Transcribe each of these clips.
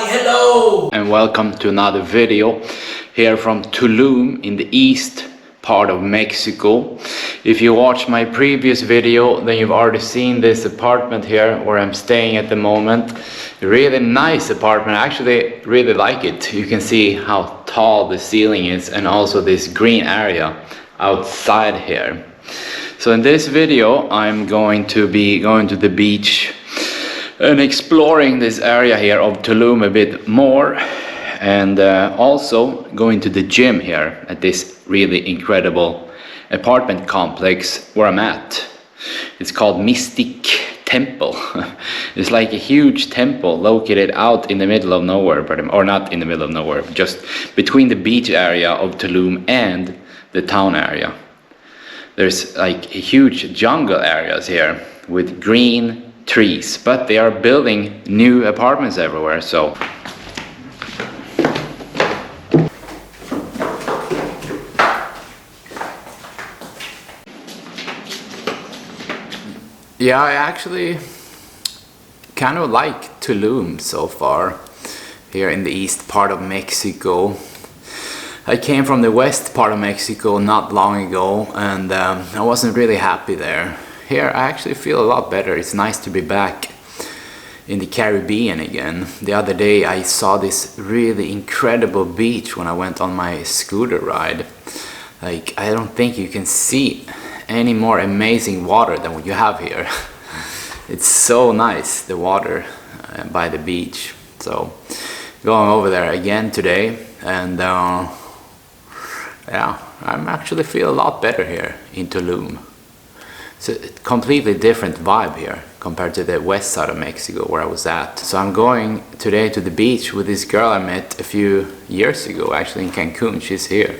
Hello and welcome to another video here from Tulum in the east part of Mexico. If you watched my previous video, then you've already seen this apartment here where I'm staying at the moment. Really nice apartment. I actually really like it. You can see how tall the ceiling is and also this green area outside here. So in this video I'm going to be going to the beach and exploring this area here of Tulum a bit more, and also going to the gym here at this really incredible apartment complex where I'm at. It's called Mistiq temple. It's like a huge temple located out in the middle of nowhere, or not in the middle of nowhere, just between the beach area of Tulum and the town area. There's like huge jungle areas here with green trees, but they are building new apartments everywhere. So yeah, I actually kind of like Tulum so far here in the east part of Mexico. I came from the west part of Mexico not long ago, and I wasn't really happy there. Here I actually feel a lot better. It's nice to be back in the Caribbean again. The other day I saw this really incredible beach when I went on my scooter ride. Like, I don't think you can see any more amazing water than what you have here. It's so nice, the water by the beach. So going over there again today, and yeah, I'm actually feel a lot better here in Tulum. It's a completely different vibe here compared to the west side of Mexico where I was at. So I'm going today to the beach with this girl I met a few years ago, actually in Cancun. She's here.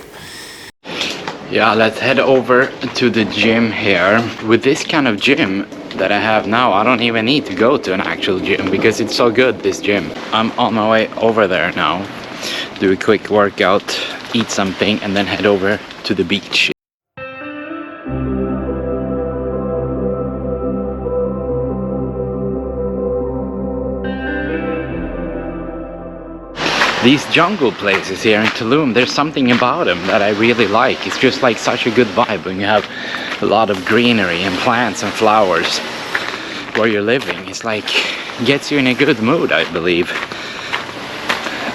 Yeah, let's head over to the gym here. With this kind of gym that I have now, I don't even need to go to an actual gym because it's so good, this gym. I'm on my way over there now. Do a quick workout, eat something, and then head over to the beach. These jungle places here in Tulum, there's something about them that I really like. It's just like such a good vibe when you have a lot of greenery and plants and flowers where you're living. It's like, gets you in a good mood, I believe.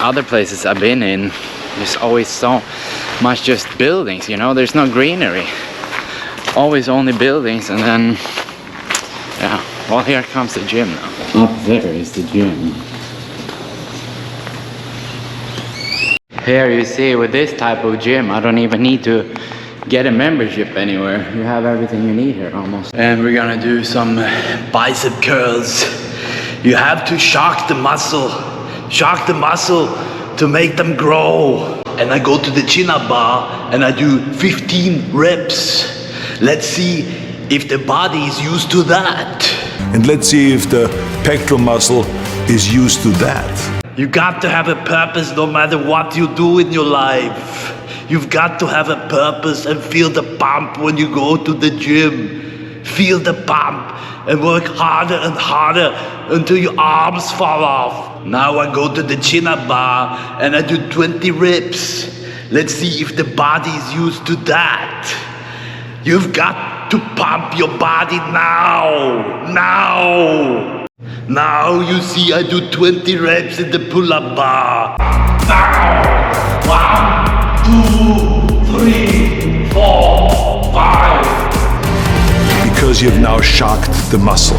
Other places I've been in, there's always so much just buildings, you know, there's no greenery. Always only buildings, and then, yeah, well, here comes the gym now. Up there is the gym. Here you see, with this type of gym, I don't even need to get a membership anywhere. You have everything you need here almost. And we're gonna do some bicep curls. You have to shock the muscle to make them grow. And I go to the chin-up bar and I do 15 reps. Let's see if the body is used to that. And let's see if the pectoral muscle is used to that. You got to have a purpose no matter what you do in your life. You've got to have a purpose and feel the pump when you go to the gym. Feel the pump and work harder and harder until your arms fall off. Now I go to the chin-up bar and I do 20 reps. Let's see if the body is used to that. You've got to pump your body now. Now you see I do 20 reps in the pull-up bar. Now! 1, 2, 3, 4, 5. Because you've now shocked the muscle.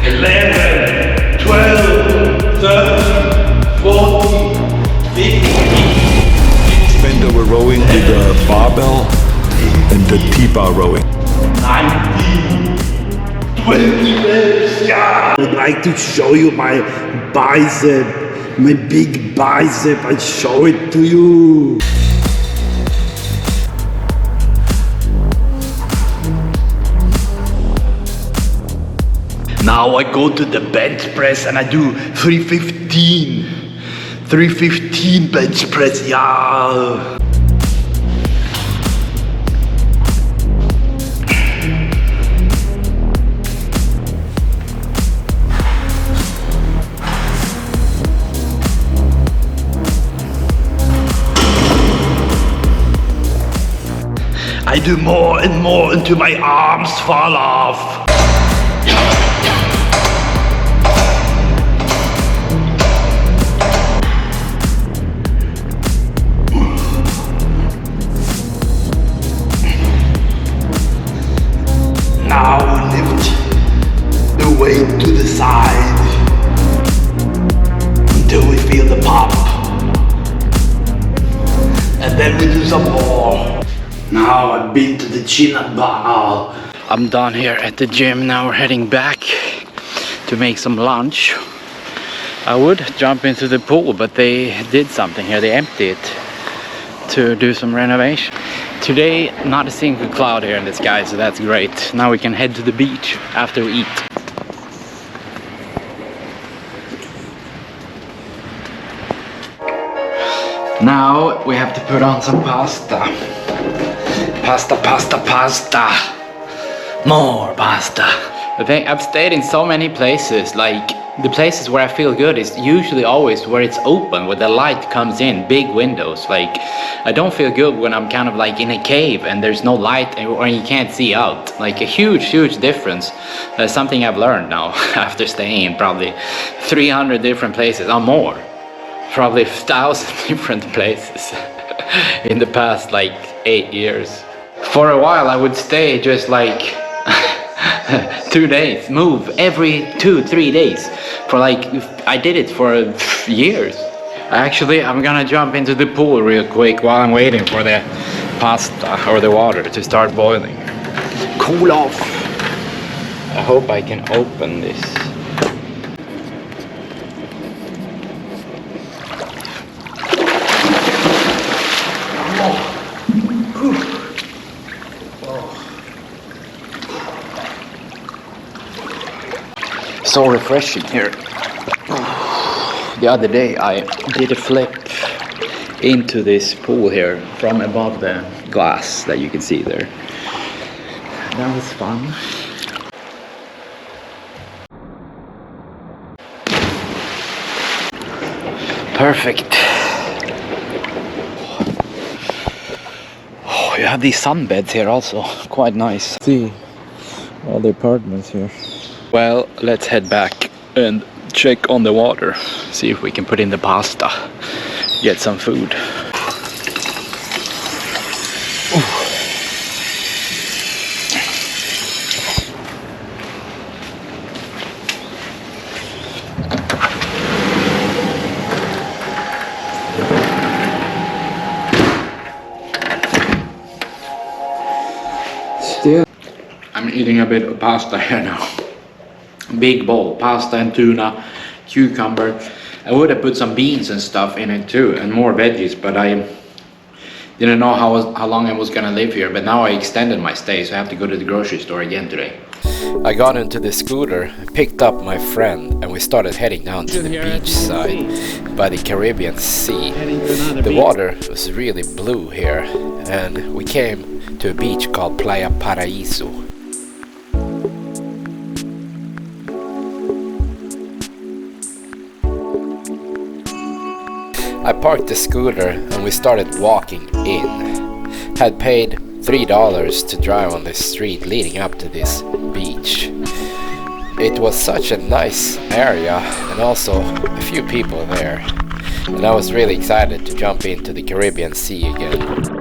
11, 12, 13, 14, 15. Bend over rowing with a barbell and the T-bar rowing. 19, 20 reps, yeah! I'd like to show you my bicep, my big bicep. I'll show it to you. Now I go to the bench press and I do 315. 315 bench press, yeah. I do more and more until my arms fall off. Now lift the weight to the side until we feel the pop. And then we do some more. Now I've been to the chin-up bar. I'm done here at the gym. Now we're heading back to make some lunch. I would jump into the pool, but they did something here. They emptied it to do some renovation. Today, not a single cloud here in the sky, so that's great. Now we can head to the beach after we eat. Now we have to put on some pasta. Pasta. More pasta. I think I've stayed in so many places, like the places where I feel good is usually always where it's open, where the light comes in, big windows. Like I don't feel good when I'm kind of like in a cave and there's no light or you can't see out. Like a huge difference. That's something I've learned now after staying in probably 300 different places or more. Probably 1,000 different places in the past like 8 years. For a while I would stay just like 2 days, move every 2-3 days for like, I did it for years. Actually, I'm gonna jump into the pool real quick while I'm waiting for the pasta or the water to start boiling. Cool off. I hope I can open this. So refreshing here. The other day I did a flip into this pool here from above the glass that you can see there. That was fun. Perfect. Oh, you have these sunbeds here also. Quite nice. See all the apartments here. Well, let's head back and check on the water. See if we can put in the pasta. Get some food. Ooh. Still, I'm eating a bit of pasta here now. Big bowl, pasta and tuna, cucumber. I would have put some beans and stuff in it too, and more veggies, but I didn't know how long I was gonna live here. But now I extended my stay, so I have to go to the grocery store again today. I got into the scooter, picked up my friend, and we started heading down to the beach side by the Caribbean Sea. The water was really blue here, and we came to a beach called Playa Paraíso. I parked the scooter and we started walking in. Had paid $3 to drive on the street leading up to this beach. It was such a nice area and also a few people there. And I was really excited to jump into the Caribbean Sea again.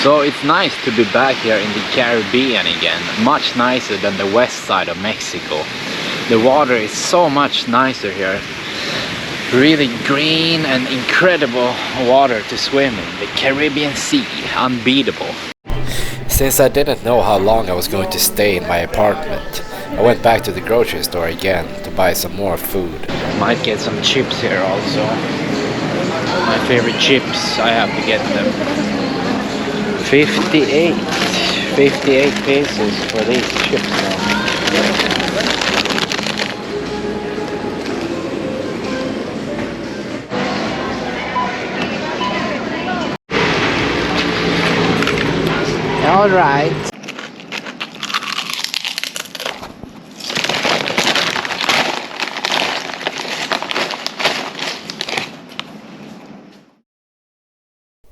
So it's nice to be back here in the Caribbean again, much nicer than the west side of Mexico. The water is so much nicer here. Really green and incredible water to swim in. The Caribbean Sea, unbeatable. Since I didn't know how long I was going to stay in my apartment, I went back to the grocery store again to buy some more food. Might get some chips here also. My favorite chips, I have to get them. 58 pesos for these chips now. All right.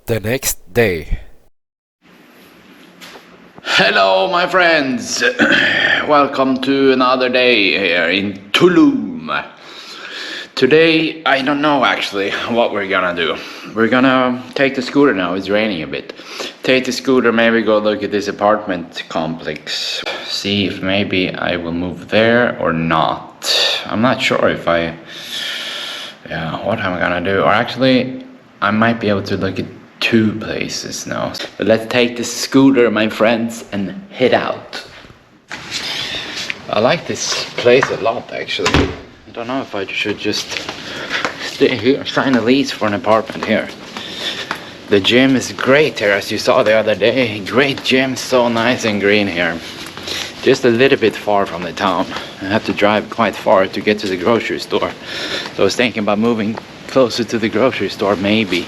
The next day. Hello my friends, welcome to another day here in Tulum. Today I don't know actually what we're gonna do. We're gonna take the scooter now, it's raining a bit. Take the scooter, maybe go look at this apartment complex. See if maybe I will move there or not. I'm not sure if what am I gonna do? Or actually I might be able to look at 2 places now. But let's take the scooter, my friends, and head out. I like this place a lot actually. I don't know if I should just stay here, sign a lease for an apartment here. The gym is great here, as you saw the other day. Great gym, so nice and green here. Just a little bit far from the town. I have to drive quite far to get to the grocery store. So I was thinking about moving closer to the grocery store maybe.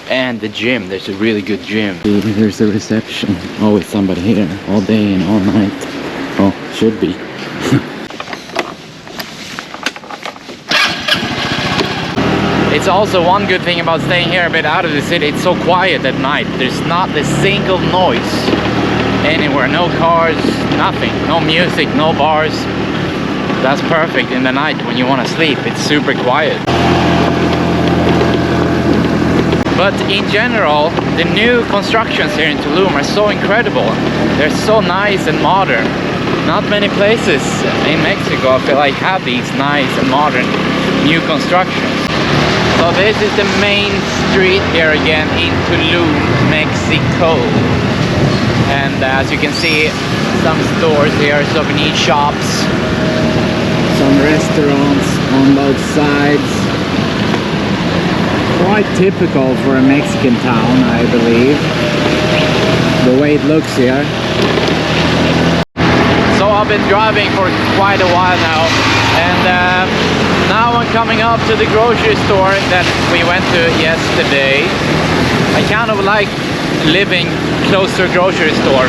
And the gym, there's a really good gym. There's the reception. Always somebody here, all day and all night. Oh, should be. It's also one good thing about staying here a bit out of the city. It's so quiet at night. There's not a single noise anywhere. No cars, nothing. No music, no bars. That's perfect in the night when you want to sleep. It's super quiet. But in general, the new constructions here in Tulum are so incredible. They're so nice and modern. Not many places in Mexico, I feel like, have these nice and modern new constructions. So this is the main street here again in Tulum, Mexico. And as you can see, some stores here, souvenir shops, some restaurants on both sides. Quite typical for a Mexican town, I believe, the way it looks here. So I've been driving for quite a while now, and now I'm coming up to the grocery store that we went to yesterday. I kind of like living close to a grocery store,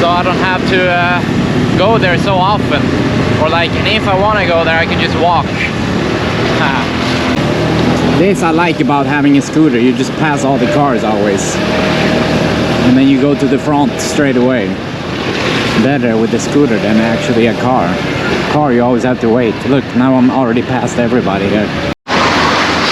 so I don't have to go there so often. Or like, and if I want to go there, I can just walk. This I like about having a scooter. You just pass all the cars always, and then you go to the front straight away. Better with the scooter than actually a car. Car you always have to wait. Look, now I'm already past everybody here.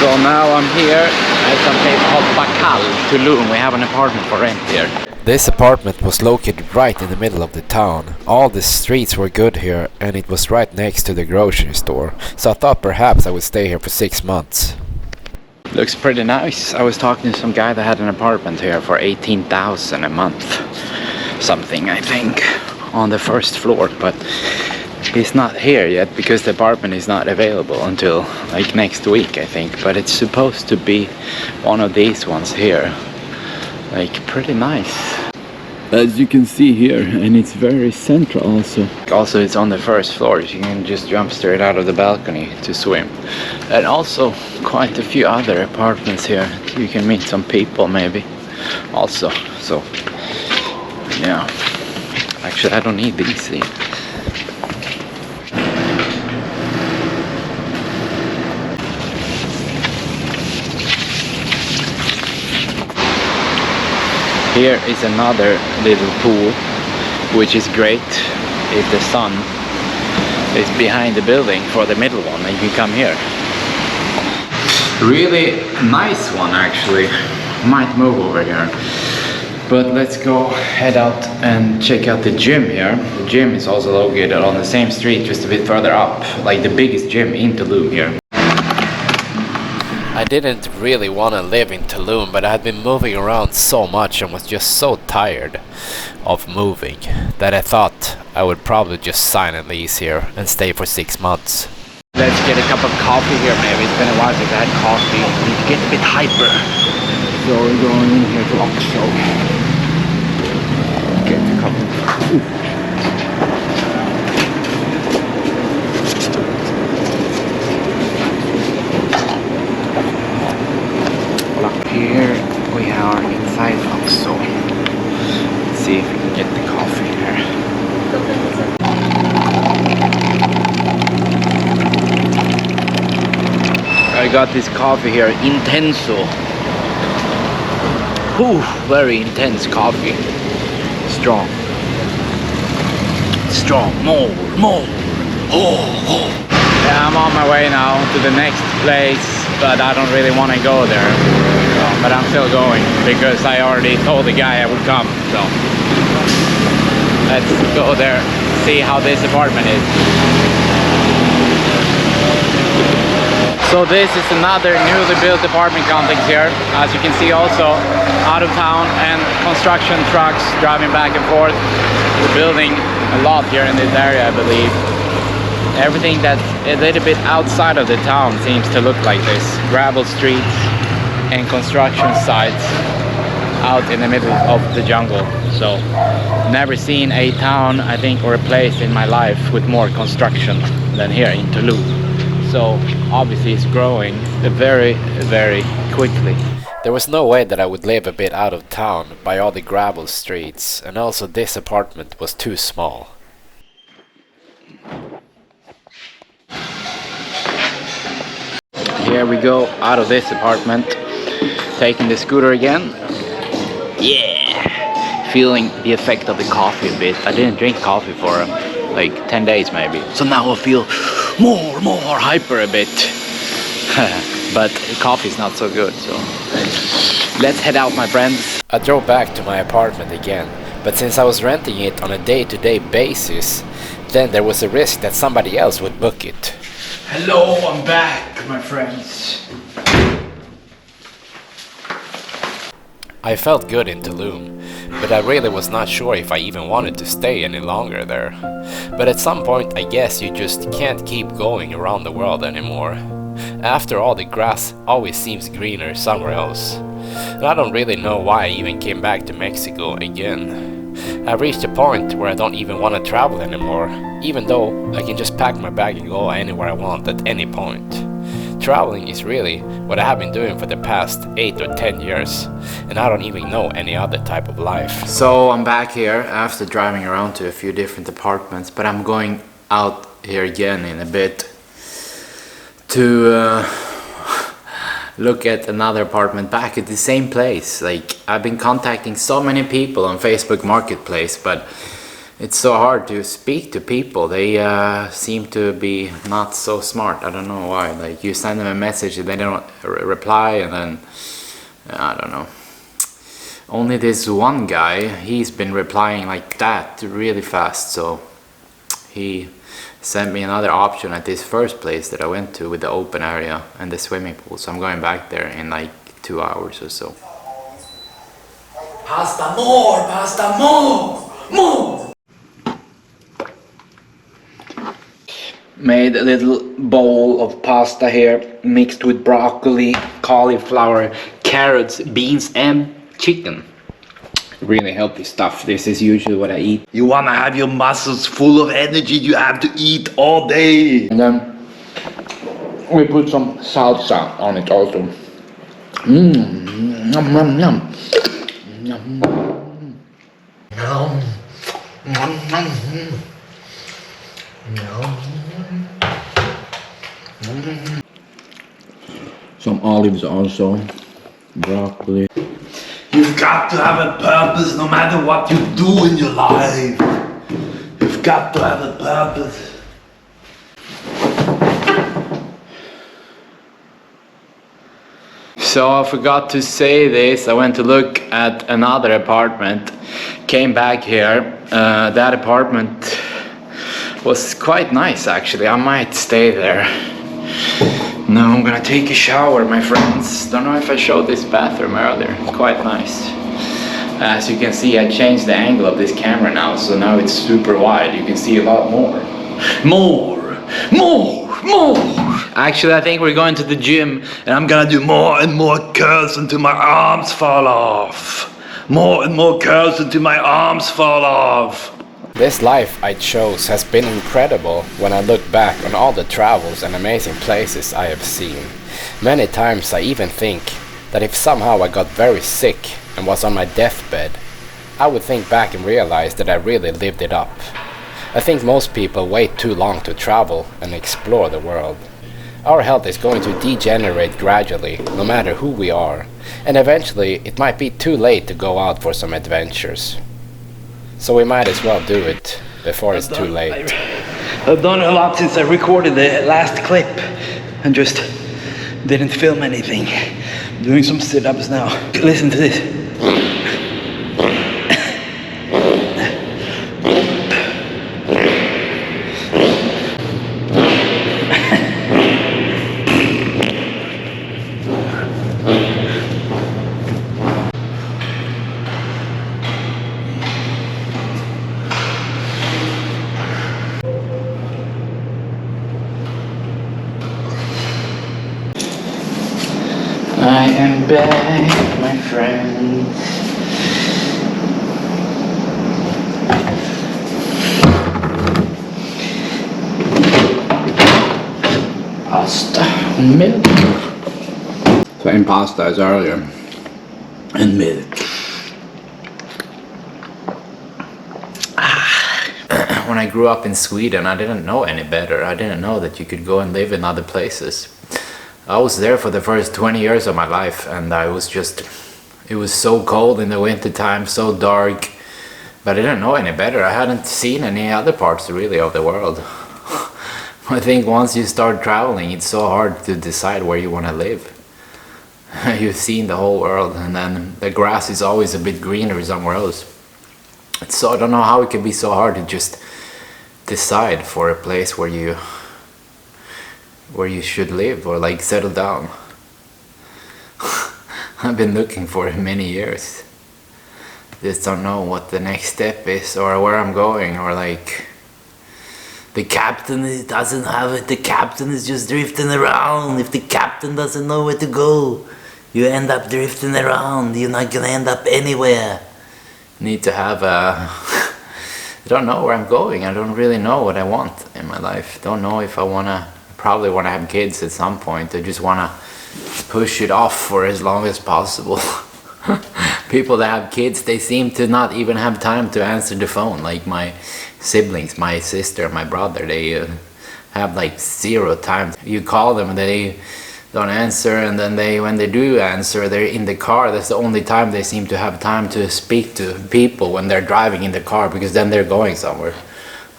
So now I'm here at some place called Bacal, Tulum. We have an apartment for rent here. This apartment was located right in the middle of the town. All the streets were good here, and it was right next to the grocery store. So I thought perhaps I would stay here for 6 months. Looks pretty nice. I was talking to some guy that had an apartment here for 18,000 a month. Something, I think, on the first floor, but he's not here yet because the apartment is not available until like next week, I think. But it's supposed to be one of these ones here. Like, pretty nice. As you can see here, and it's very central also. Also, it's on the first floor, so you can just jump straight out of the balcony to swim. And also, quite a few other apartments here. You can meet some people maybe also. So, yeah. Actually, I don't need these. See? Here is another little pool, which is great if the sun is behind the building for the middle one, and you can come here. Really nice one actually. Might move over here. But let's go head out and check out the gym here. The gym is also located on the same street, just a bit further up, like the biggest gym in Tulum here. I didn't really want to live in Tulum, but I had been moving around so much and was just so tired of moving that I thought I would probably just sign a lease here and stay for 6 months. Let's get a cup of coffee here, maybe. It's been a while since I had coffee. Need to get a bit hyper. So we're going in here to Oxo. Get a cup of... Ooh. Here we are inside Oxo. Let's see if we can get the coffee here. I got this coffee here, Intenso. Ooh, very intense coffee. Strong. Strong, more. Oh. Yeah, I'm on my way now to the next place, but I don't really want to go there. So, but I'm still going because I already told the guy I would come. So let's go there, see how this apartment is. So this is another newly built apartment complex here. As you can see, also out of town and construction trucks driving back and forth. We're building a lot here in this area, I believe. Everything that's a little bit outside of the town seems to look like this. Gravel streets and construction sites out in the middle of the jungle. So never seen a town, I think, or a place in my life with more construction than here in Tulum. So obviously it's growing very, very quickly. There was no way that I would live a bit out of town by all the gravel streets, and also this apartment was too small. Here we go out of this apartment, taking the scooter again. Yeah, feeling the effect of the coffee a bit. I didn't drink coffee for like 10 days maybe, so now I feel more hyper a bit. But coffee is not so good, so let's head out, my friends. I drove back to my apartment again, but since I was renting it on a day-to-day basis, then there was a risk that somebody else would book it. Hello, I'm back, my friends. I felt good in Tulum, but I really was not sure if I even wanted to stay any longer there. But at some point, I guess you just can't keep going around the world anymore. After all, the grass always seems greener somewhere else. And I don't really know why I even came back to Mexico again. I've reached a point where I don't even want to travel anymore, even though I can just pack my bag and go anywhere I want at any point. Traveling is really what I have been doing for the past 8 or 10 years, and I don't even know any other type of life. So I'm back here after driving around to a few different apartments, but I'm going out here again in a bit to look at another apartment back at the same place. Like, I've been contacting so many people on Facebook Marketplace, but it's so hard to speak to people. They seem to be not so smart. I don't know why. Like, you send them a message and they don't reply, and then I don't know. Only this one guy, he's been replying like that really fast, so he sent me another option at this first place that I went to with the open area and the swimming pool. So I'm going back there in like 2 hours or so. Pasta more! Made a little bowl of pasta here, mixed with broccoli, cauliflower, carrots, beans and chicken. Really healthy stuff. This is usually what I eat. You wanna have your muscles full of energy, you have to eat all day. And then we put some salsa on it also. Yum, yum, yum. Yum. Yum. Yum, yum. Yum. Some olives also. Broccoli. You've got to have a purpose no matter what you do in your life. You've got to have a purpose. So I forgot to say this. I went to look at another apartment, came back here. That apartment was quite nice actually. I might stay there. Now I'm gonna take a shower, my friends. Don't know if I showed this bathroom earlier. Quite nice. As you can see, I changed the angle of this camera now, so now it's super wide. You can see a lot more. More! Actually, I think we're going to the gym, and I'm gonna do more and more curls until my arms fall off. More and more curls until my arms fall off. This life I chose has been incredible when I look back on all the travels and amazing places I have seen. Many times I even think that if somehow I got very sick and was on my deathbed, I would think back and realize that I really lived it up. I think most people wait too long to travel and explore the world. Our health is going to degenerate gradually, no matter who we are, and eventually it might be too late to go out for some adventures. So we might as well do it before it's too late. I've done a lot since I recorded the last clip and just didn't film anything. I'm doing some sit-ups now. Listen to this. I am back, my friend. Pasta and milk. Same pasta as earlier. And milk. When I grew up in Sweden, I didn't know any better. I didn't know that you could go and live in other places. I was there for the first 20 years of my life, and it was so cold in the winter time, so dark, but I didn't know any better. I hadn't seen any other parts really of the world. I think once you start traveling, it's so hard to decide where you want to live. You've seen the whole world, and then the grass is always a bit greener somewhere else. So I don't know how it can be so hard to just decide for a place where you should live or like settle down. I've been looking for it many years. Just don't know what the next step is or where I'm going, or like the captain doesn't have it. The captain is just drifting around. If the captain doesn't know where to go, you end up drifting around. You're not gonna end up anywhere. Need to have a I don't know where I'm going. I don't really know what I want in my life. Don't know if I probably want to have kids at some point. I just want to push it off for as long as possible. People that have kids, they seem to not even have time to answer the phone. Like my siblings, my sister, my brother, they have like zero time. You call them and they don't answer, and then when they do answer, they're in the car. That's the only time they seem to have time to speak to people, when they're driving in the car, because then they're going somewhere,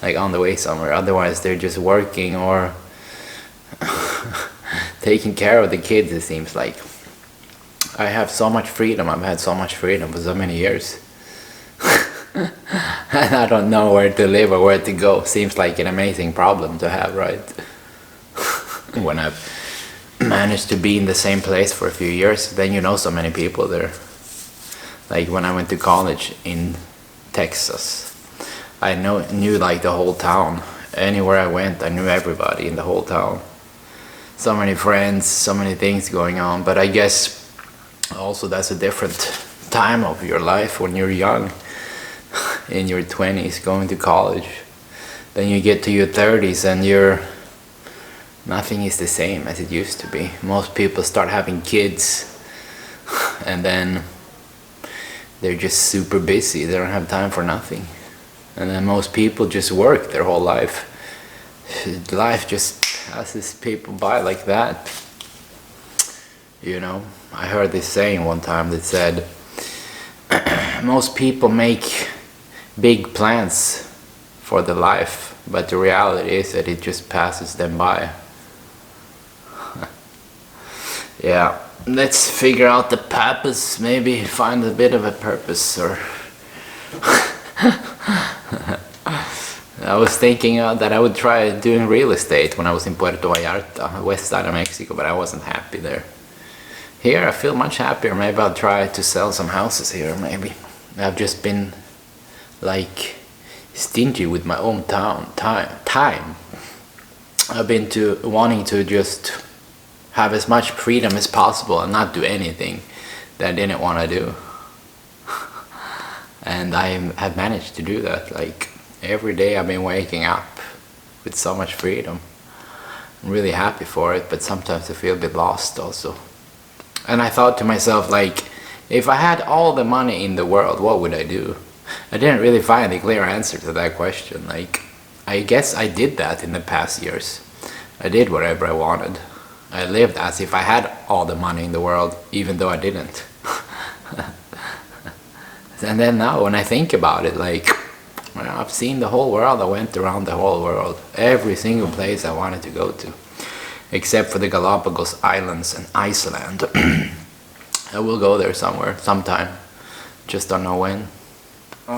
like on the way somewhere. Otherwise they're just working or taking care of the kids, it seems like. I have so much freedom. I've had so much freedom for so many years. And I don't know where to live or where to go. Seems like an amazing problem to have, right? When I've managed to be in the same place for a few years, then you know so many people there. Like when I went to college in Texas, I knew like the whole town. Anywhere I went, I knew everybody in the whole town. So many friends, so many things going on. But I guess also that's a different time of your life when you're young, in your 20s, going to college. Then you get to your 30s and nothing is the same as it used to be. Most people start having kids and then they're just super busy. They don't have time for nothing. And then most people just work their whole life. Life just passes people by like that. You know, I heard this saying one time that said, most people make big plans for their life, but the reality is that it just passes them by. Yeah, let's figure out the purpose, maybe find a bit of a purpose, or I was thinking that I would try doing real estate when I was in Puerto Vallarta, west side of Mexico, but I wasn't happy there. Here I feel much happier. Maybe I'll try to sell some houses here, maybe. I've just been like stingy with my own time. I've been wanting to just have as much freedom as possible and not do anything that I didn't want to do. And I have managed to do that. Like every day I've been waking up with so much freedom. I'm really happy for it, but sometimes I feel a bit lost also. And I thought to myself, like, if I had all the money in the world, what would I do? I didn't really find a clear answer to that question. Like, I guess I did that in the past years. I did whatever I wanted. I lived as if I had all the money in the world, even though I didn't. And then now when I think about it, like, well, I've seen the whole world. I went around the whole world. Every single place I wanted to go to. Except for the Galapagos Islands and Iceland. I will go there sometime. Just don't know when.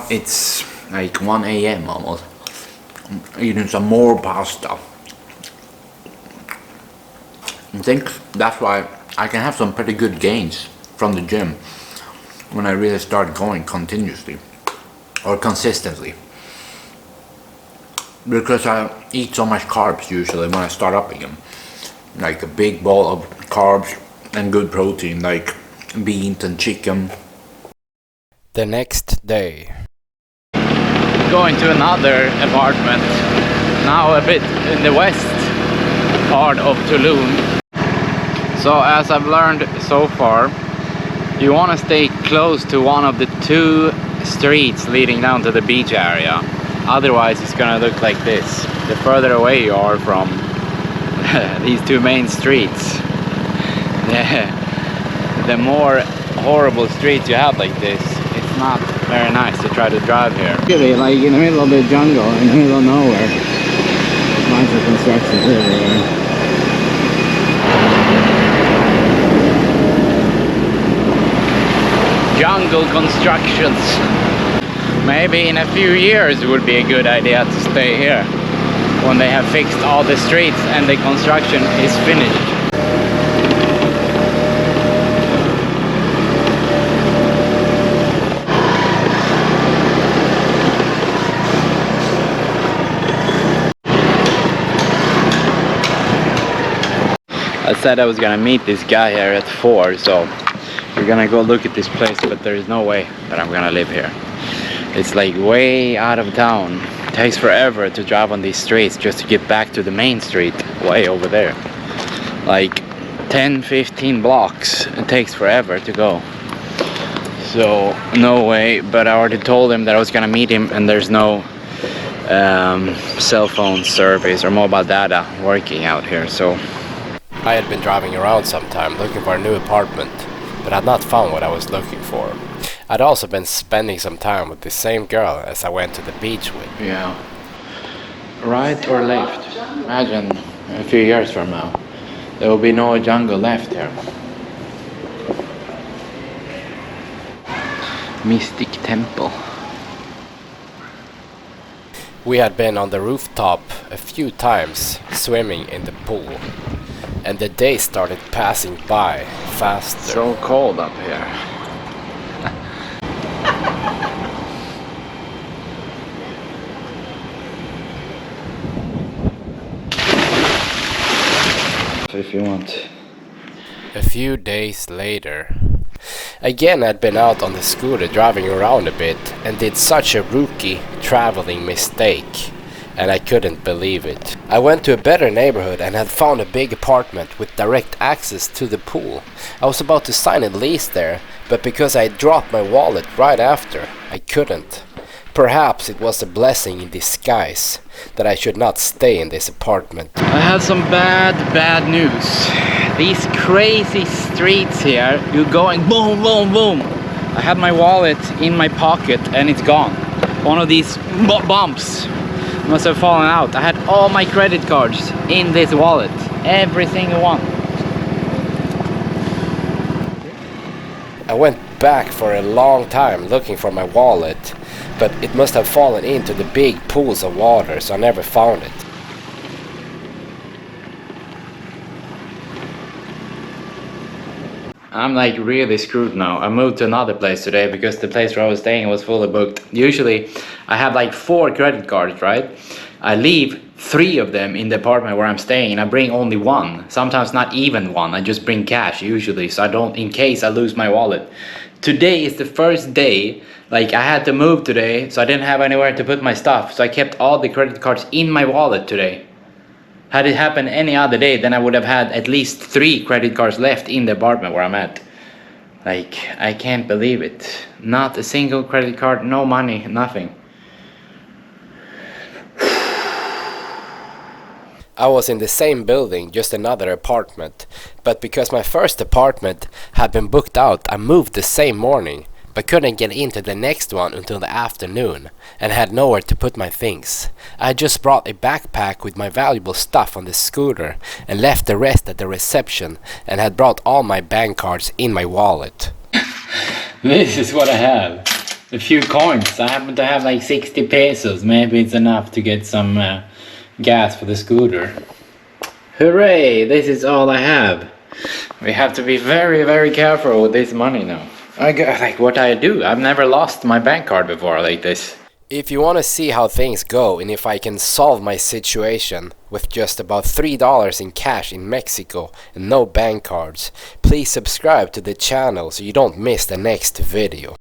It's like 1 a.m. almost. I'm eating some more pasta. I think that's why I can have some pretty good gains from the gym when I really start going continuously or consistently. Because I eat so much carbs usually when I start up again. Like a big bowl of carbs and good protein like beans and chicken. The next day. Going to another apartment, now a bit in the west part of Tulum. So as I've learned so far, you want to stay close to one of the 2 streets leading down to the beach area. Otherwise it's gonna look like this. The further away you are from these 2 main streets, the more horrible streets you have like this. It's not very nice to try to drive here. Really, like in the middle of the jungle, in the middle of nowhere. Lots of construction everywhere. Jungle constructions. Maybe in a few years it would be a good idea to stay here when they have fixed all the streets and the construction is finished. I said I was gonna meet this guy here at 4, so we're gonna go look at this place, but there is no way that I'm gonna live here. It's like way out of town. It takes forever to drive on these streets just to get back to the main street way over there. Like 10-15 blocks. It takes forever to go. So no way, but I already told him that I was gonna meet him, and there's no cell phone service or mobile data working out here, so I had been driving around sometime looking for a new apartment, but had not found what I was looking for. I'd also been spending some time with the same girl as I went to the beach with. yeah. Right or left? Imagine a few years from now, there will be no jungle left here. Mistiq temple. We had been on the rooftop a few times, swimming in the pool, and the day started passing by faster. So cold up here. So if you want. A few days later, again I'd been out on the scooter driving around a bit and did such a rookie traveling mistake, and I couldn't believe it. I went to a better neighborhood and had found a big apartment with direct access to the pool. I was about to sign a lease there, but because I dropped my wallet right after, I couldn't. Perhaps it was a blessing in disguise that I should not stay in this apartment. I had some bad news. These crazy streets here, you're going boom, boom, boom. I had my wallet in my pocket and it's gone. One of these bumps must have fallen out. I had all my credit cards in this wallet, every single one. I went back for a long time looking for my wallet, but it must have fallen into the big pools of water, so I never found it. I'm like really screwed now. I moved to another place today because the place where I was staying was fully booked. Usually I have like 4 credit cards, right? I leave 3 of them in the apartment where I'm staying and I bring only 1. Sometimes not even 1. I just bring cash usually, so I don't, in case I lose my wallet. Today is the first day, like I had to move today, so I didn't have anywhere to put my stuff. So I kept all the credit cards in my wallet today. Had it happened any other day, then I would have had at least 3 credit cards left in the apartment where I'm at. Like, I can't believe it. Not a single credit card, no money, nothing. I was in the same building, just another apartment, but because my first apartment had been booked out, I moved the same morning, but couldn't get into the next one until the afternoon, and had nowhere to put my things. I just brought a backpack with my valuable stuff on the scooter, and left the rest at the reception, and had brought all my bank cards in my wallet. This is what I have. A few coins. I happen to have like 60 pesos. Maybe it's enough to get some gas for the scooter. Hooray! This is all I have. We have to be very, very careful with this money now. Like what I do. I've never lost my bank card before like this. If you want to see how things go and if I can solve my situation with just about $3 in cash in Mexico and no bank cards, please subscribe to the channel so you don't miss the next video.